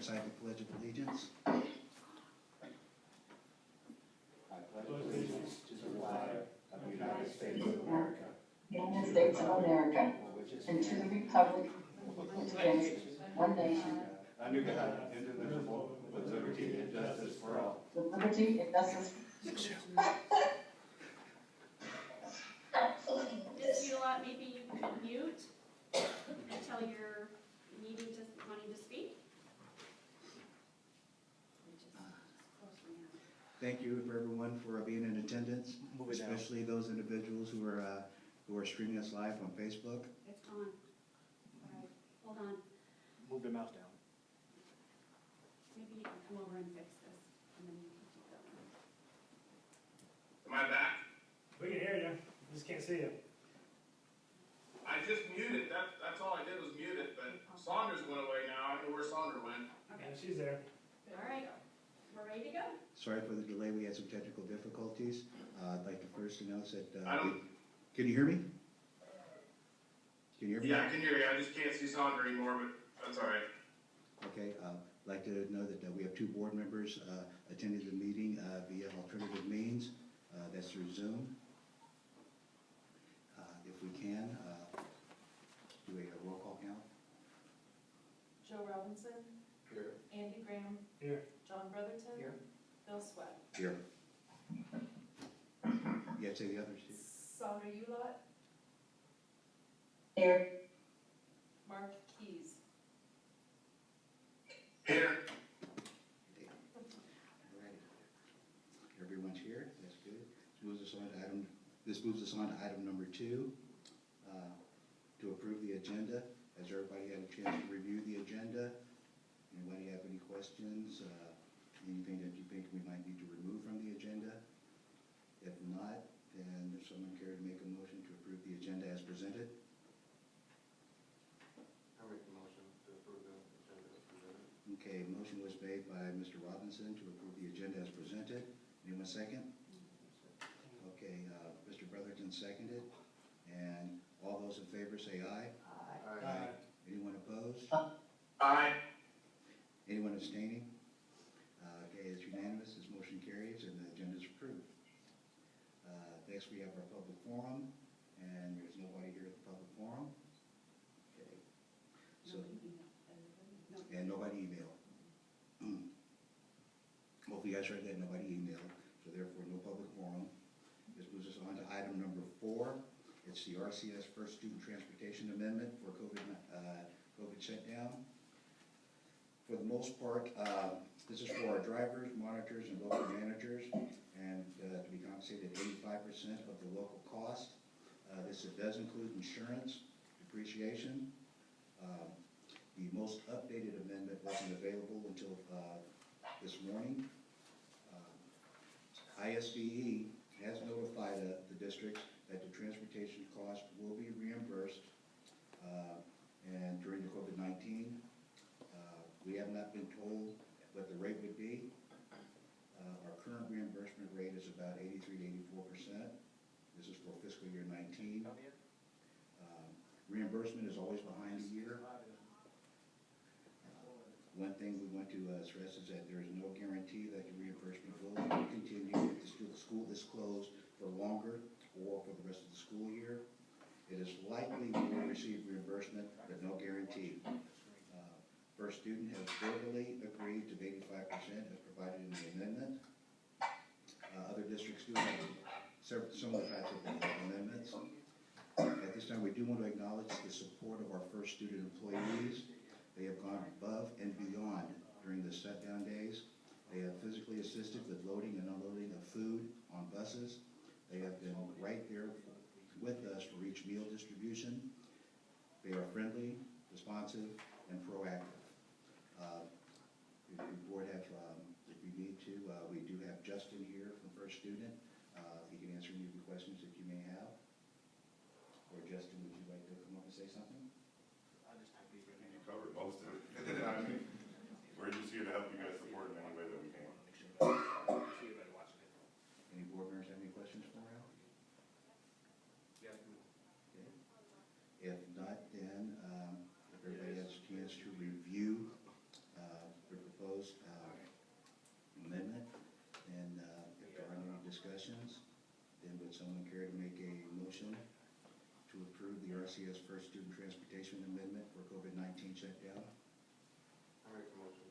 recite the Pledge of Allegiance. I pledge allegiance to the flag of the United States of America, United States of America, which is and to the republic which stands one nation, under God, indivisible, with liberty and justice for all. with liberty and justice. Ms. Hewlett, maybe you could mute until you're wanting to speak. Thank you for everyone for being in attendance, Move it down. especially those individuals who are streaming us live on Facebook. It's gone. All right, hold on. Move the mouse down. Maybe you can come over and fix this, and then you can keep going. Am I back? We can hear you, just can't see you. I just muted, that's all I did was mute it, but Saunders went away now, I don't know where Saunders went. Okay, And she's there. all right, we're ready to go. Sorry for the delay, we had some technical difficulties. I'd like to first announce that, I don't- can you hear me? Can you hear me? Yeah, I can hear you, I just can't see Saunders anymore, but that's all right. Okay, I'd like to know that we have two board members attending the meeting via alternative means. That's through Zoom. If we can, do a roll call count. Joe Robinson, Here. Andy Graham, Here. John Brotherton. Here. Bill Sweat. Here. You have to say the others too. Sandra Ulot, Here, Mark Keys. Here, All right. Everyone's here, that's good. This moves us on to item number 2, to approve the agenda. Has everybody had a chance to review the agenda? Anybody have any questions? Anything that you think we might need to remove from the agenda? If not, then if someone cared to make a motion to approve the agenda as presented? I make the motion to approve the agenda as presented. Okay, motion was made by Mr. Robinson to approve the agenda as presented. Anyone second? Okay, Mr. Brotherton seconded. And all those in favor say aye. Aye. Anyone opposed? aye. Anyone abstaining? Okay, it's unanimous, this motion carries and the agenda is approved. Next, we have our public forum, and there's nobody here at the public forum. Okay, so, and nobody emailed. Hopefully you guys heard that, nobody emailed, so therefore no public forum. This moves us on to item number 4. It's the RCS First Student Transportation Amendment for COVID shutdown. For the most part, this is for our drivers, monitors, and local managers, and to be compensated 85% of the local cost. This does include insurance, depreciation. The most updated amendment wasn't available until this morning. ISDE has notified the districts that the transportation cost will be reimbursed, and during the COVID-19. We have not been told what the rate would be. Our current reimbursement rate is about 83 to 84%. This is for fiscal year 19. Reimbursement is always behind a year. One thing we want to stress is that there is no guarantee that the reimbursement will continue if the school is closed for longer or for the rest of the school year. It is likely we will receive reimbursement, but no guarantee. First student has verbally agreed to 85% as provided in the amendment. Other districts do have several similar types of amendments. At this time, we do want to acknowledge the support of our first student employees. They have gone above and beyond during the shutdown days. They have physically assisted with loading and unloading of food on buses. They have been right there with us for each meal distribution. They are friendly, responsive, and proactive. If the board have, if you need to, we do have Justin here from First Student. He can answer any of the questions that you may have. Or Justin, would you like to come up and say something? You covered most of it. We're just here to help you guys support in any way that we can. Any board members have any questions for Al? Okay. If not, then if everybody has a chance to review the care to make a motion to approve the RCS First Student Transportation Amendment for COVID-19 shutdown? I make the motion.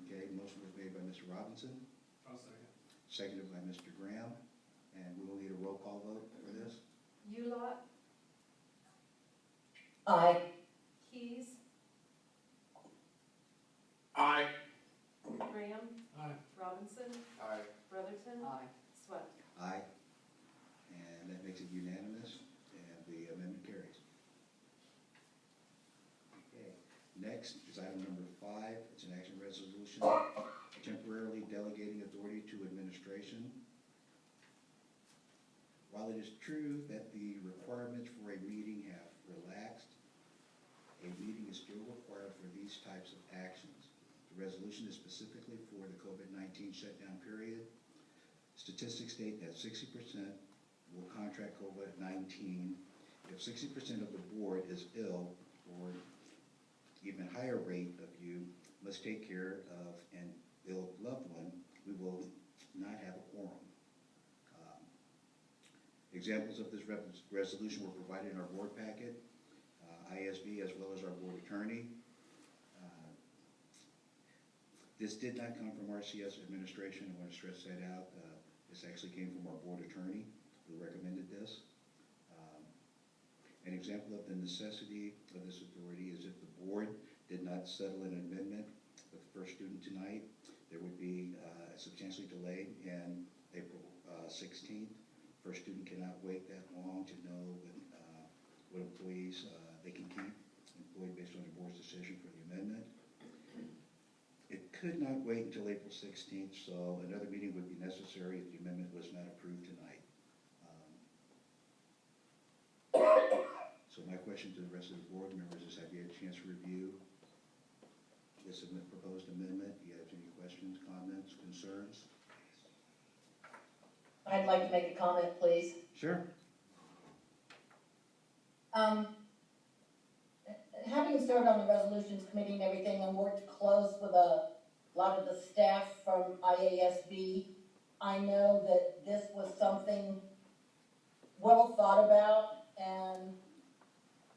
Okay, motion was made by Mr. Robinson, I'll second. seconded by Mr. Graham, and we will need a roll call vote for this. U-Lot, Aye. Keys, Aye. Graham, Aye. Robinson, Aye. Brotherton, Aye. Swett. Aye. And that makes it unanimous, and the amendment carries. Okay, next is item number 5. It's an action resolution temporarily delegating authority to administration. While it is true that the requirements for a meeting have relaxed, a meeting is still required for these types of actions. The resolution is specifically for the COVID-19 shutdown period. Statistics state that 60% will contract COVID-19. If 60% of the board is ill, or even higher rate of you must take care of an ill loved one, we will not have a quorum. Examples of this resolution were provided in our board packet, ISB as well as our board attorney. This did not come from RCS administration. I want to stress that out. This actually came from our board attorney who recommended this. An example of the necessity of this authority is if the board did not settle an amendment with the first student tonight, there would be substantially delayed in April 16th. First student cannot wait that long to know what employees they can keep employed based on the board's decision for the amendment. It could not wait until April 16th, so another meeting would be necessary if the amendment was not approved tonight. So my question to the rest of the board members is, have you had a chance to review this proposed amendment? Do you have any questions, comments, concerns? I'd like to make a comment, please. Sure. Having served on the resolutions committee and everything and worked close with a lot of the staff from IASB, I know that this was something well thought about, and,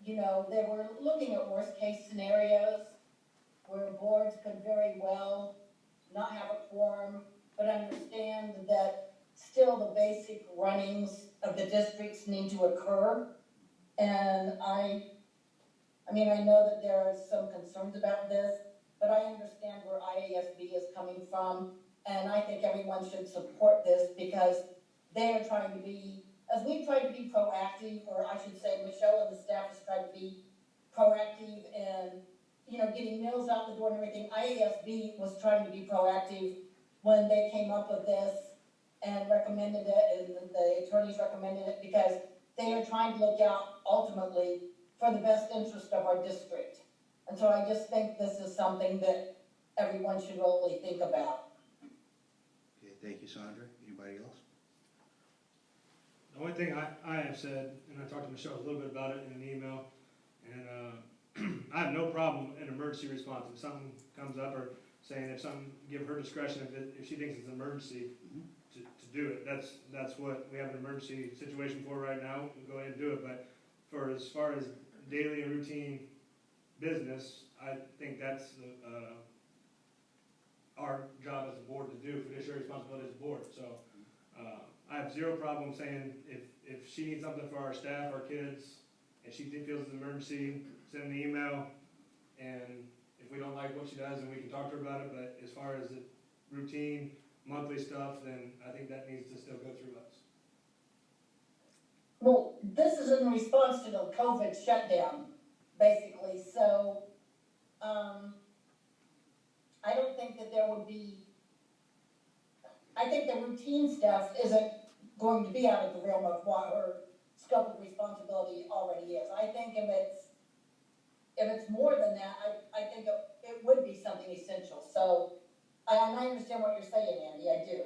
you know, they were looking at worst case scenarios where boards could very well not have a quorum, but understand that still the basic runnings of the districts need to occur. And I know that there are some concerns about this, but I understand where IASB is coming from, and I think everyone should support this because they are trying to be, as we've tried to be proactive, or I should say Michelle and the staff has tried to be proactive in, you know, getting meals out the door and everything. IASB was trying to be proactive when they came up with this and recommended it, and the attorneys recommended it because they are trying to look out ultimately for the best interest of our district. And so I just think this is something that everyone should really think about. Okay, thank you, Sandra. Anybody else? The only thing I have said, and I talked to Michelle a little bit about it in an email, and I have no problem in emergency response. If something comes up, or saying if something, give her discretion if she thinks it's an emergency to do it. That's what we have an emergency situation for right now. We'll go ahead and do it. But for as far as daily and routine business, I think that's our job as a board to do, fiduciary responsibility as a board. So I have zero problem saying if she needs something for our staff, our kids, and she feels it's an emergency, send an email, and if we don't like what she does, then we can talk to her about it. But as far as the routine, monthly stuff, then I think that needs to still go through us. Well, this is in response to the COVID shutdown, basically, so, I don't think that there would be, I think the routine stuff isn't going to be out of the realm of what her scope of responsibility already is. I think if it's more than that, I think it would be something essential, so, and I understand what you're saying, Andy, I do.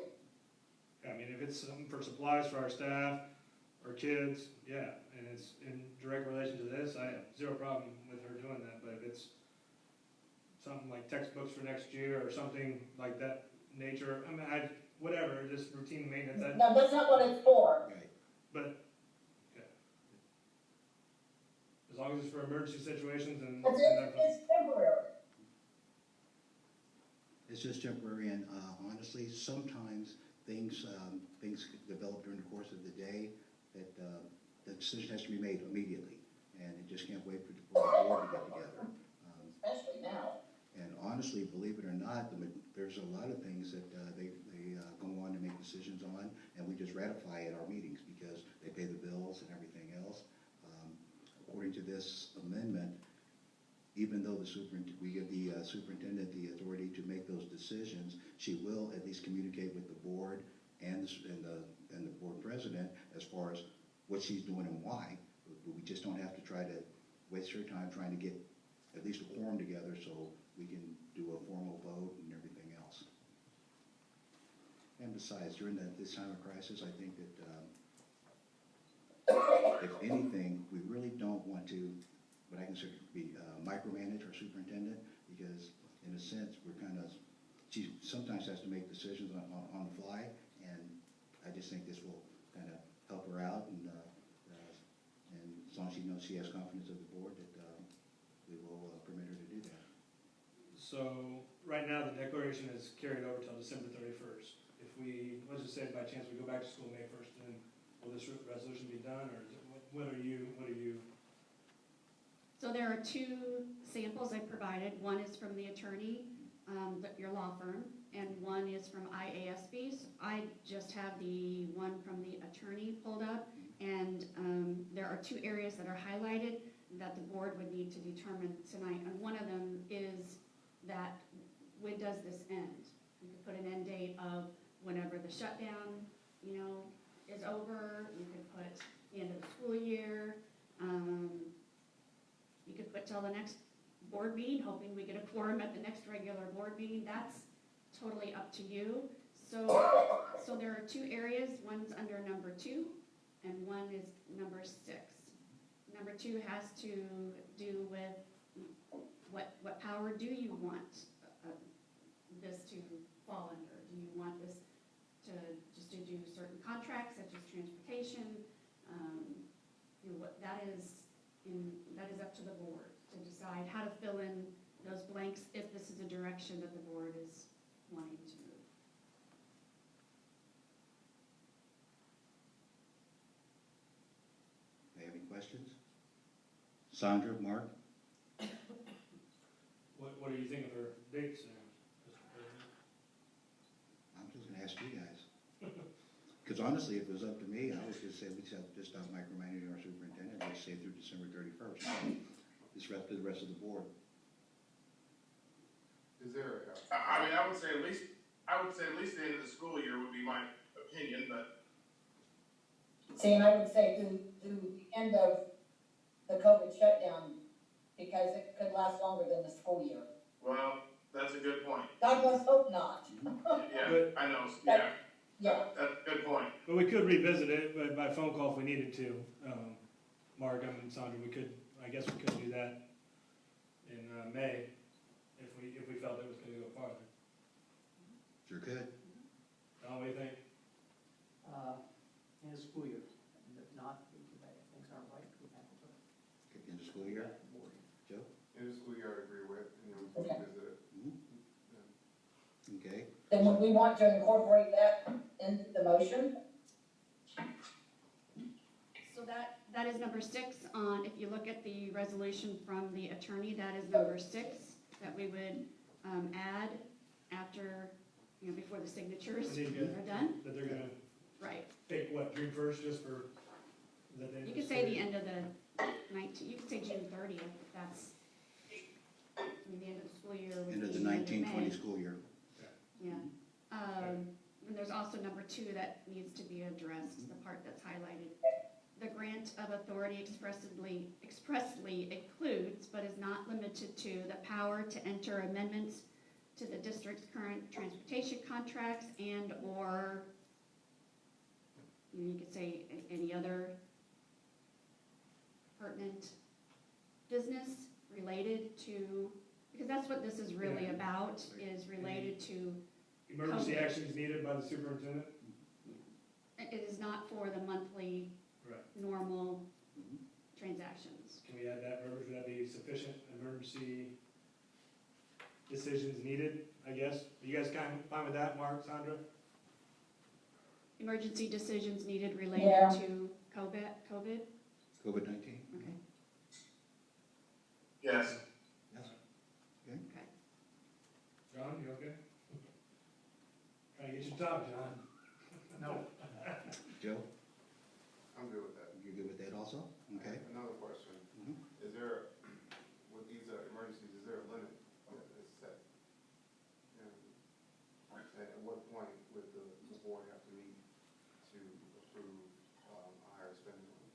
I mean, if it's something for supplies for our staff, our kids, yeah, and it's in direct relation to this, I have zero problem with her doing that. But if it's something like textbooks for next year or something like that nature, I mean, whatever, just routine maintenance, No, that's not what it's for. Right. but as long as it's for emergency situations and. But it's temporary. It's just temporary, and honestly, sometimes things develop during the course of the day that the decision has to be made immediately, and it just can't wait for the board to get together. Especially now. And honestly, believe it or not, there's a lot of things that they go on to make decisions on, and we just ratify at our meetings because they pay the bills and everything else. According to this amendment, even though we give the superintendent the authority to make those decisions, she will at least communicate with the board and the board president as far as what she's doing and why. We just don't have to try to waste her time trying to get at least a quorum together so we can do a formal vote and everything else. And besides, during this time of crisis, I think that if anything, we really don't want to, what I consider to be micromanage our superintendent, because in a sense, she sometimes has to make decisions on the fly, and I just think this will kind of help her out, and as long as she knows she has confidence of the board, that we will permit her to do that. So, right now, the declaration is carried over till December 31st. If we, let's just say by chance we go back to school May 1st, then will this resolution be done, or is it, what are you? So there are two samples I provided. One is from the attorney, your law firm, and one is from IASB. I just have the one from the attorney pulled up, and there are two areas that are highlighted that the board would need to determine tonight. And one of them is that when does this end? You could put an end date of whenever the shutdown, is over. You could put the end of the school year. You could put till the next board meeting, hoping we get a quorum at the next regular board meeting. That's totally up to you. So there are two areas. One's under number 2, and one is number 6. Number 2 has to do with what power do you want this to fall under? Do you want this to do certain contracts such as transportation? That is up to the board to decide how to fill in those blanks if this is a direction that the board is wanting to move. Do you have any questions? Sandra, Mark? What do you think of her dates now, Mr. President? I'm just gonna ask you guys. Because honestly, if it was up to me, I would just say we just stop micromanaging our superintendent, let's say through December 31st. The rest of the board. Is there I would say at least the end of the school year would be my opinion, but See, and I would say through the end of the COVID shutdown, because it could last longer than the school year. well, that's a good point. God let's hope not. Yeah, I know, yeah. Yeah, That's a good point. But we could revisit it by phone call if we needed to. Mark and Sandra, I guess we could do that in May if we felt it was going to go farther. Sure could. Don, what do you think? In the school year, and if not, if things aren't right, we have to In the school year? Joe? in the school year, I agree with, Okay. visit it. Okay. then would we want to incorporate that into the motion? So that is number 6 on, if you look at the resolution from the attorney, that is number 6 that we would add after, before the signatures I think are done. that they're going to Right. take, June 1st just for, is that the end You of could the say school the year? end of the 19th, you could say June 30th, if that's, the end of the school year would be End of the May. 1920 school year. Yeah. And there's also number 2 that needs to be addressed, the part that's highlighted. The grant of authority expressly includes, but is not limited to, the power to enter amendments to the district's current transportation contracts and/or, you could say any other pertinent business related to, because that's what this is really Yeah. about, is related to, Emergency COVID. actions needed by the superintendent? it is not for the monthly Right. normal Mhm. transactions. Can we add that verbiage? Would that be sufficient emergency decisions needed, I guess? Are you guys kind of fine with that, Mark, Sandra? Emergency decisions needed Yeah. related to COVID? COVID-19? Okay. Yes. Yes. Okay. John, you okay? Trying to get you to talk, John. No. Joe, I'm good with that. you're good with that also? Okay. Another question. Mhm. Is there, with these emergencies, is there a limit that is set? And at what point would the board have to meet to approve a higher spending limit?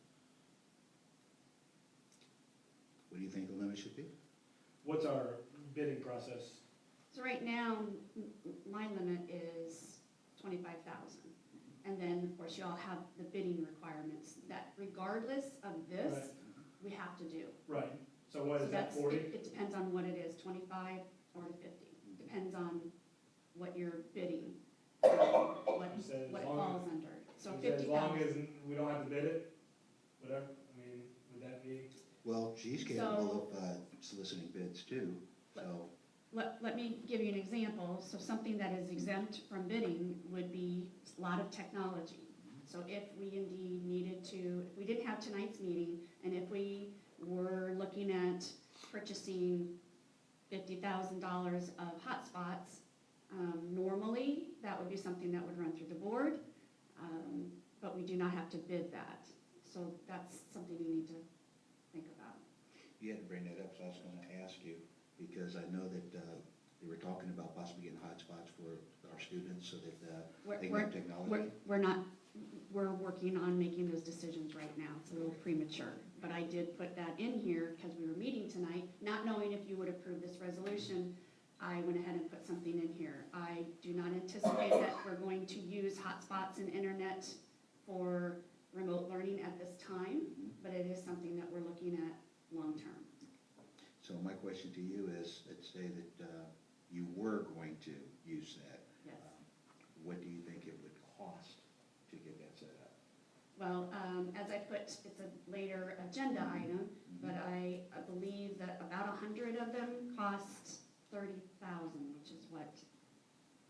What do you think the limit should be? What's our bidding process? So right now, my limit is 25,000. And then, of course, y'all have the bidding requirements that regardless of this, Right. we have to do. Right, so what So is that, that's, 40? it depends on what it is, 25 or to 50. Depends on what you're bidding, what You said as what it long falls under. So You said as long 50,000. as we don't have to bid it, whatever, I mean, would that be? Well, she's capable of soliciting bids too, so, Let me give you an example. So something that is exempt from bidding would be a lot of technology. So if we indeed needed to, if we didn't have tonight's meeting, and if we were looking at purchasing $50,000 of hotspots, normally, that would be something that would run through the board, but we do not have to bid that. So that's something you need to think about. you had to bring that up, so I was gonna ask you, because I know that they were talking about possibly getting hotspots for our students so that they can have technology. We're not, we're working on making those decisions right now. It's a little premature. But I did put that in here because we were meeting tonight, not knowing if you would approve this resolution. I went ahead and put something in here. I do not anticipate that we're going to use hotspots and internet for remote learning at this time, but it is something that we're looking at long-term. So my question to you is, let's say that you were going to use that. Yes. What do you think it would cost to get that set up? Well, as I put, it's a later agenda item, but I believe that about 100 of them cost 30,000, which is what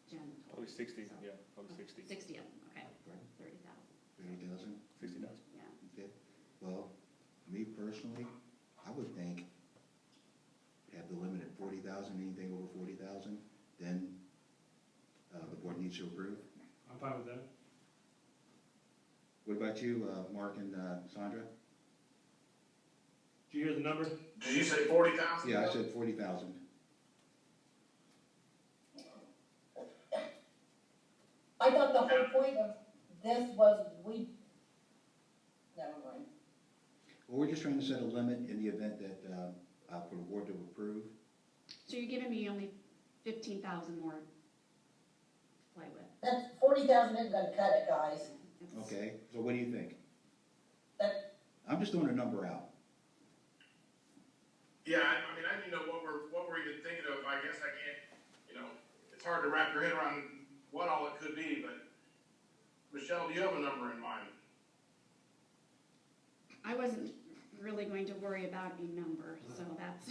Jen told me. Probably 60, So- yeah, probably 60. 60 of them, okay, Right. 30,000, 30,000? 60,000. yeah. Okay, well, me personally, I would think have the limit at 40,000, anything over 40,000, then the board needs to approve. I'm fine with that. What about you, Mark and Sandra? Did you hear the number? Did you say 40,000? Yeah, I said 40,000. I thought the whole point of this was never mind. Well, we're just trying to set a limit in the event that, for the board to approve. So you're giving me only 15,000 more to play with. That's 40,000 isn't gonna cut it, guys. It's- Okay, so what do you think? That- I'm just throwing a number out. Yeah, I mean, I didn't know what we're even thinking of. I guess I can't, it's hard to wrap your head around what all it could be, but Michelle, do you have a number in mind? I wasn't really going to worry about a number, so that's,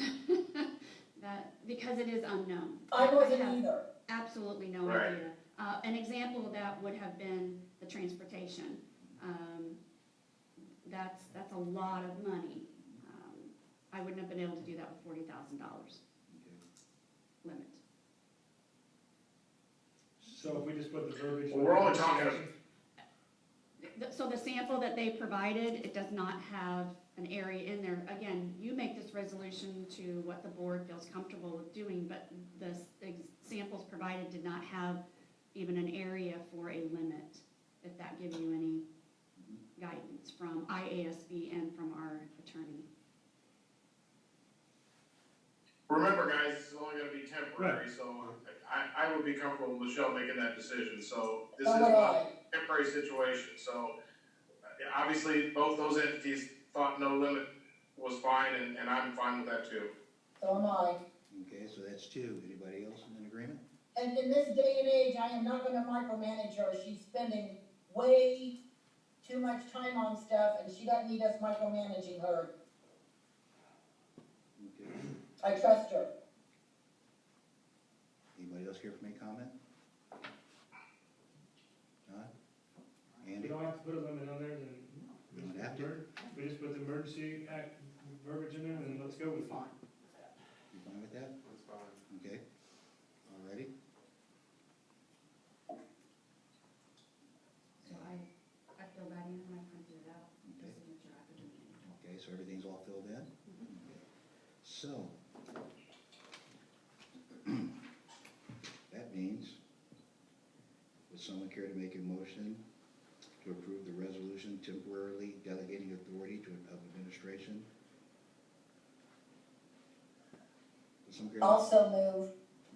because it is unknown. I wasn't have either. Absolutely no Right. idea. An example of that would have been the transportation. That's a lot of money. I wouldn't have been able to do that with $40,000 limit. So if we just put the verbiage. Well, we're only talking- So the sample that they provided, it does not have an area in there. Again, you make this resolution to what the board feels comfortable with doing, but the samples provided did not have even an area for a limit, if that gives you any guidance from IASB and from our attorney. Remember, guys, this is only gonna be temporary, so I would be comfortable with Michelle making that decision, so this So is would not I. a temporary situation, so obviously, both those entities thought no limit was fine, and I'm fine with that too. So am I. Okay, so that's two. Anybody else in agreement? And in this day and age, I am not gonna micromanage her. She's spending way too much time on stuff, and she doesn't need us micromanaging her. I trust her. Anybody else here for any comment? John? We Andy? don't have to put a limit on there, then. We don't have to? We just put the emergency act verbiage in there, and let's go with it. Fine. You fine with that? That's fine. Okay. All righty. So I filled that in when I printed it out, the Okay. signature after the meeting. Okay, so everything's all filled in? Okay. So, that means, would someone care to make a motion to approve the resolution temporarily delegating authority of administration? Would someone care to- Also move.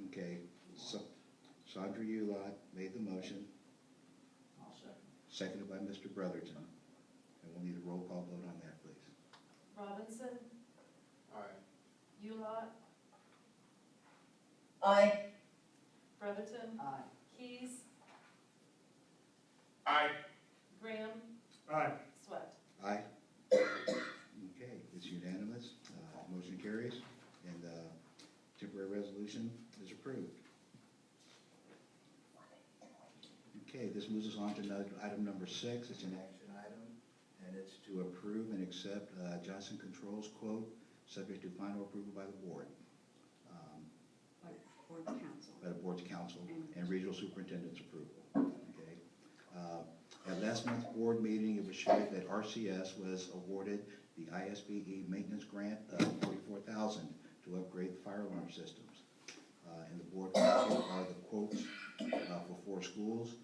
Okay, so Sandra Ulot made the motion, I'll second. seconded by Mr. Brotherton. And we'll need a roll call vote on that, please. Robinson, Aye. Ulot, Aye. Brotherton, Aye. Keys, Aye. Graham, Aye. Sweat. Aye. Okay, it's unanimous, motion carries, and the temporary resolution is approved. Okay, this moves us on to item number 6, it's an action item, and it's to approve and accept Johnson Controls quote, subject to final approval by the board, Like board council. by the board's council and regional superintendent's approval, okay? At last month's board meeting, it was shared that RCS was awarded the ISBE maintenance grant of $44,000 to upgrade the fire alarm systems. And the board packet are the quotes for 4 schools.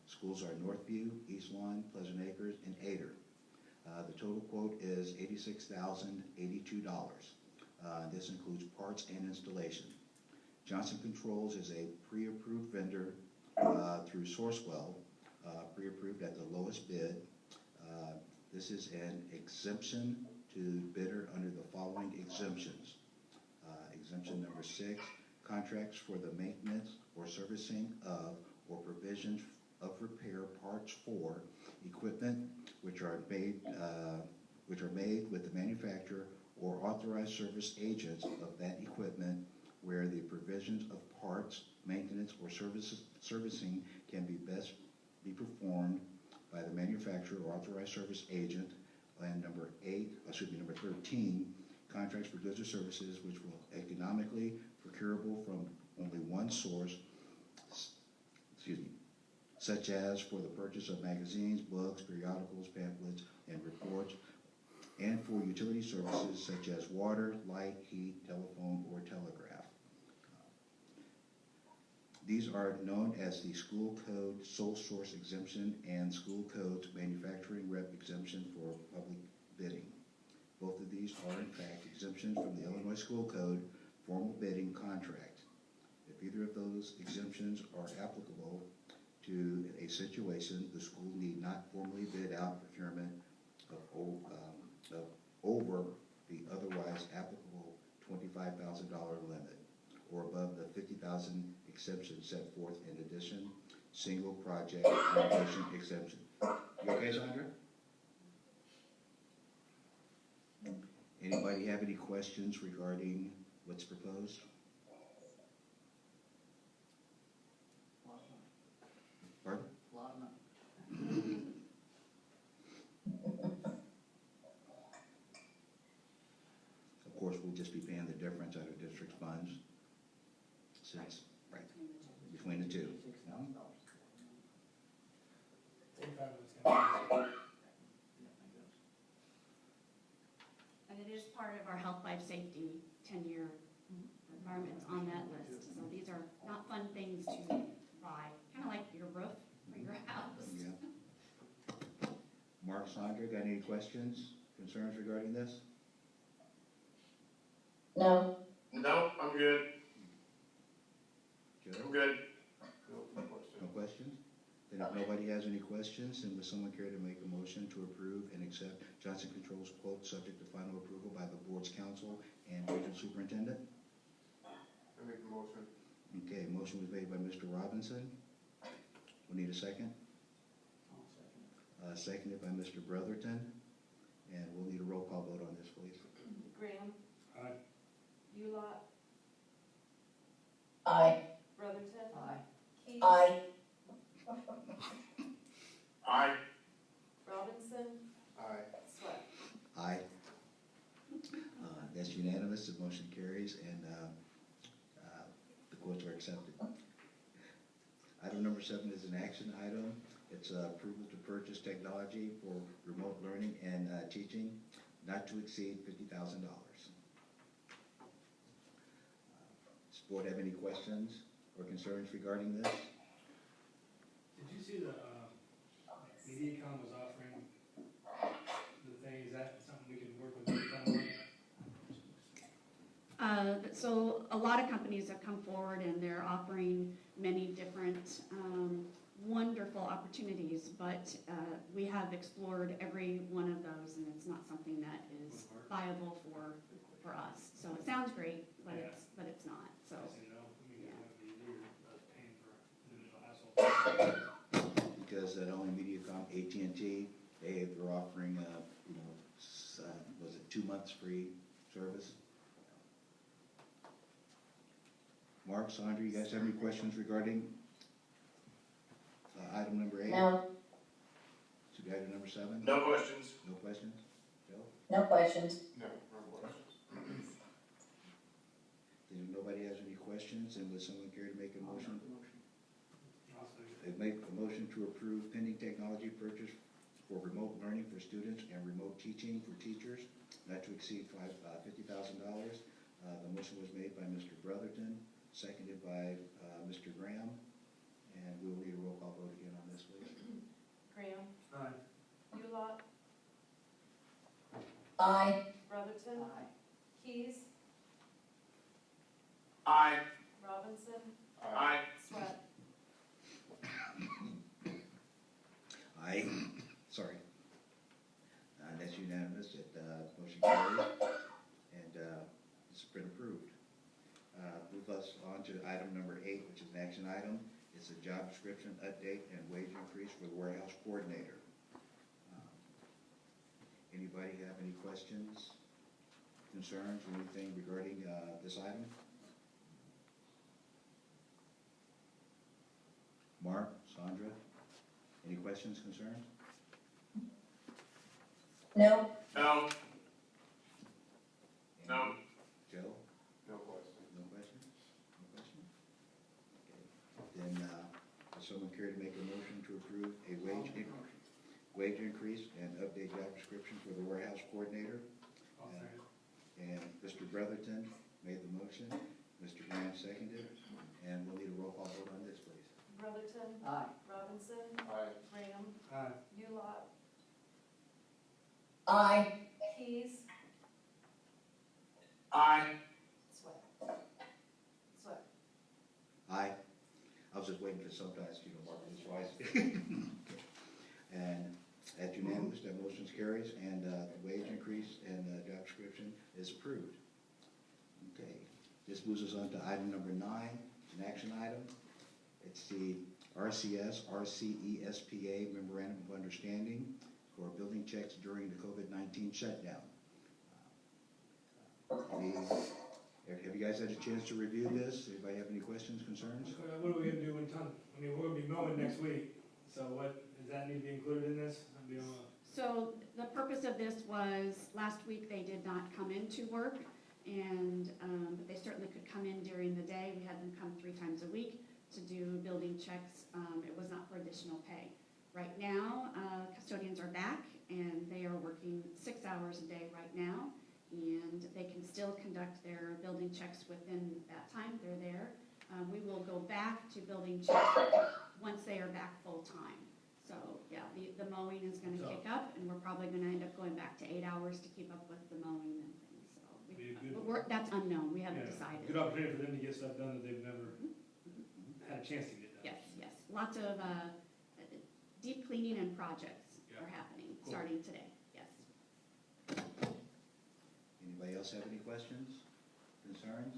Schools are Northview, East Lawn, Pleasant Acres, and Ader. The total quote is $86,082. This includes parts and installation. Johnson Controls is a pre-approved vendor through Sourcewell, pre-approved at the lowest bid. This is an exemption to bidder under the following exemptions. Exemption number 6, contracts for the maintenance or servicing of or provisions of repair parts for equipment which are made with the manufacturer or authorized service agents of that equipment where the provisions of parts, maintenance, or servicing can be best be performed by the manufacturer or authorized service agent. And number 13, contracts for goods or services which will economically procurable from only one source, such as for the purchase of magazines, books, periodicals, pamphlets, and reports, and for utility services such as water, light, heat, telephone, or telegraph. These are known as the School Code Sole Source Exemption and School Code's Manufacturing Rep Exemption for public bidding. Both of these are in fact exemptions from the Illinois School Code formal bidding contract. If either of those exemptions are applicable to a situation, the school need not formally bid out procurement of over the otherwise applicable $25,000 limit or above the $50,000 exception set forth in addition, single project renovation exemption. You okay, Sandra? Anybody have any questions regarding what's proposed? Pardon? Lot of money. Of course, we'll just be paying the difference out of district funds, since, right, between the two. $6,000. 45 minutes. Council. And it is part of our health, life, safety 10-year environments on that list. So these are not fun things to buy, kind of like your roof for your house. Yeah. Mark, Sandra, got any questions, concerns regarding this? No. No, I'm good. Joe? I'm good. No No question. questions? Then if nobody has any questions, then would someone care to make a motion to approve and accept Johnson Controls quote subject to final approval by the board's council and regional superintendent? I make the motion. Okay, motion was made by Mr. Robinson. We need a second. I'll second it. Seconded by Mr. Brotherton. And we'll need a roll call vote on this, please. Graham, Aye. Ulot, Aye. Brotherton, Aye. Keys. Aye. Aye. Robinson, Aye. Swett. Aye. That's unanimous, the motion carries, and the quotes are accepted. Item number 7 is an action item. It's approval to purchase technology for remote learning and teaching, not to exceed $50,000. Does the board have any questions or concerns regarding this? Did you see the, MediaCom was offering the thing, is that something we can work with MediaCom on? So a lot of companies have come forward and they're offering many different wonderful opportunities, but we have explored every one of those and it's not something that is viable for us. So it sounds great, but it's not, so. I say no, I mean, it would be easier, paying for individual households. Because not only MediaCom, AT&T, they're offering, was it 2 months free service? Mark, Sandra, you guys have any questions regarding item number 8? No, So item number 7? No questions. No questions? Joe? no questions. No, no questions. If nobody has any questions, then would someone care to make a motion? I'll second. Make a motion to approve pending technology purchase for remote learning for students and remote teaching for teachers, not to exceed $50,000. The motion was made by Mr. Brotherton, seconded by Mr. Graham, and we'll need a roll call vote again on this, please. Graham, Aye. Ulot, Aye. Brotherton, Aye. Keys, Aye. Robinson, Aye. Swett. Aye. Sorry. That's unanimous, motion carries, and it's been approved. Move us on to item number 8, which is an action item. It's a job description update and wage increase for the warehouse coordinator. Anybody have any questions, concerns, or anything regarding this item? Mark, Sandra, any questions, concerns? No, No. No. Joe? No questions. No questions? No questions? Okay. Then, does someone care to make a motion to approve a wage increase and update job description for the warehouse coordinator? I'll second. And Mr. Brotherton made the motion, Mr. Graham seconded, and we'll need a roll call vote on this, please. Brotherton, Aye. Robinson, Aye. Graham, Aye. Ulot, aye. Keys, Aye. Swett. Swett. Aye. I was just waiting for sometimes, Mark this twice. And at unanimous, that motion carries, and the wage increase and job description is approved. Okay, this moves us on to item number 9, an action item. It's the RCS, RCESPA Memorandum of Understanding for building checks during the COVID-19 shutdown. Have you guys had a chance to review this? Anybody have any questions, concerns? What are we gonna do when time, I mean, we're gonna be mowing next week, so what, does that need to be included in this? I'd be on So the purpose of this was, last week they did not come into work, and, but they certainly could come in during the day. We had them come 3 times a week to do building checks. It was not for additional pay. Right now, custodians are back, and they are working 6 hours a day right now, and they can still conduct their building checks within that time they're there. We will go back to building checks once they are back full-time. So, yeah, the mowing is gonna kick up, and we're probably gonna end up going back to 8 hours to keep up with the mowing and things, so. Be a good- That's unknown, we haven't Yeah, decided. Good opportunity for them to get stuff done that they've never had a chance to get done. Yes, yes, lots of, deep cleaning and projects Yeah. are happening, Cool. starting today, yes. Anybody else have any questions, concerns?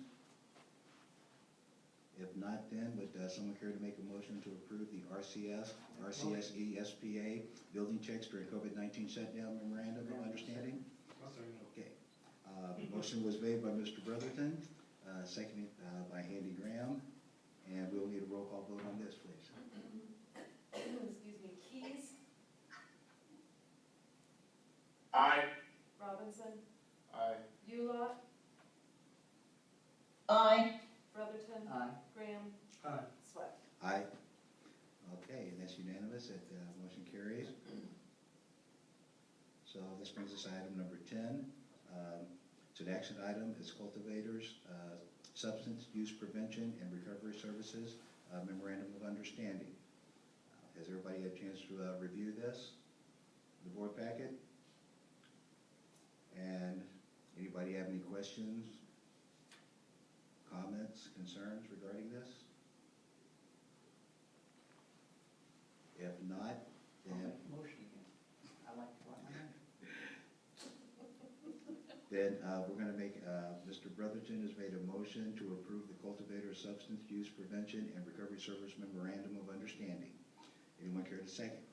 If not, then would someone care to make a motion to approve the RCSESPA building checks during COVID-19 shutdown memorandum of understanding? I'll second. Okay. Motion was made by Mr. Brotherton, seconded by Andy Graham, and we'll need a roll call vote on this, please. Excuse me, Keys, Aye. Robinson, Aye. Ulot, Aye. Brotherton, Aye. Graham, Aye. Sweat. Aye. Okay, and that's unanimous, that motion carries. So this brings us to item number 10. It's an action item, it's cultivators, substance use prevention and recovery services, memorandum of understanding. Has everybody had a chance to review this, the board packet? And anybody have any questions, comments, concerns regarding this? If not, I'll then, make the motion again. I like to write my name. we're gonna make, Mr. Brotherton has made a motion to approve the cultivator substance use prevention and recovery service memorandum of understanding. Anyone care to second?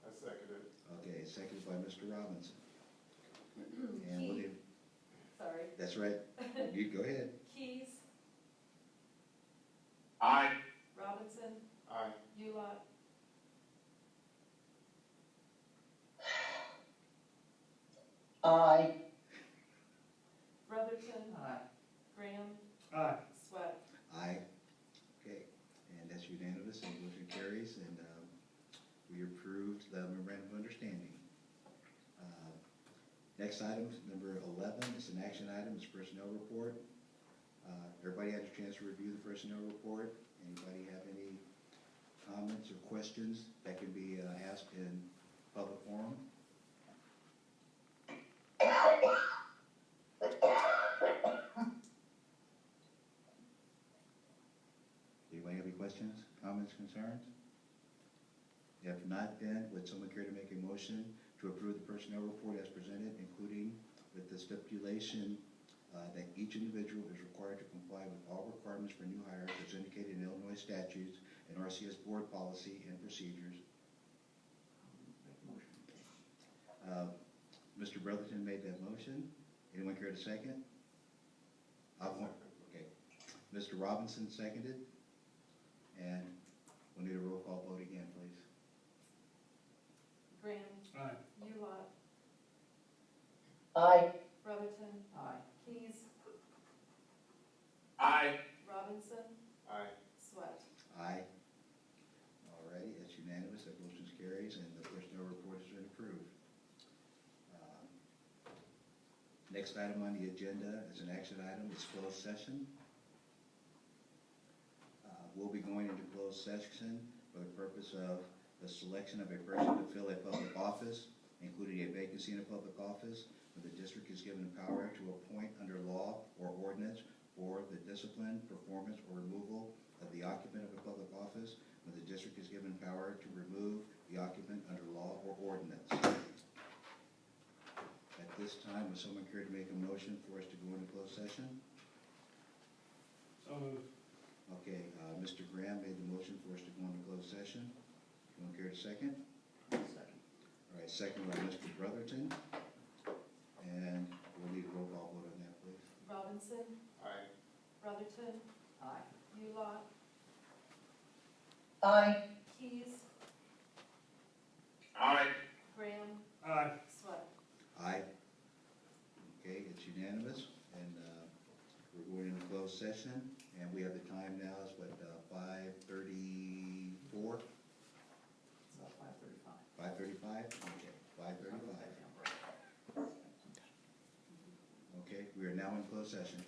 I second it. Okay, seconded by Mr. Robinson. And we'll Key, need, sorry, that's right, you go ahead. Keys, Aye. Robinson, Aye. Ulot, Aye. Brotherton, Aye. Graham, Aye. Sweat. Aye. Okay, and that's unanimous, and motion carries, and we approved the memorandum of understanding. Next item, number 11, is an action item, it's personnel report. Everybody had a chance to review the personnel report. Anybody have any comments or questions that can be asked in public forum? Anybody have any questions, comments, concerns? If not, then would someone care to make a motion to approve the personnel report as presented, including with the stipulation that each individual is required to comply with all requirements for new hires as indicated in Illinois statutes and RCS board policy and procedures? Make the motion. Mr. Brotherton made that motion. Anyone care to second? Okay. Mr. Robinson seconded. And we'll need a roll call vote again, please. Graham, Aye. Ulot, Aye. Brotherton, Aye. Keys, Aye. Robinson, Aye. Sweat. Aye. All righty, that's unanimous, that motion carries, and the personnel report has been approved. Next item on the agenda is an action item, it's closed session. We'll be going into closed session for the purpose of the selection of a person to fill a public office, including a vacancy in a public office, when the district is given power to appoint under law or ordinance for the discipline, performance, or removal of the occupant of a public office, when the district is given power to remove the occupant under law or ordinance. At this time, would someone care to make a motion for us to go into closed session? So moved. Okay, Mr. Graham made the motion for us to go into closed session. Anyone care to second? Second. All right, second by Mr. Brotherton. And we'll need a roll call vote on that, please. Robinson, Aye. Brotherton, Aye. Ulot, Aye. Keys, Aye. Graham, Aye. Sweat. Aye. Okay, it's unanimous, and we're going into closed session, and we have the time now, it's what, 5:34? It's about 5:35. 5:35? Okay, 5:35. Okay, we are now in closed session.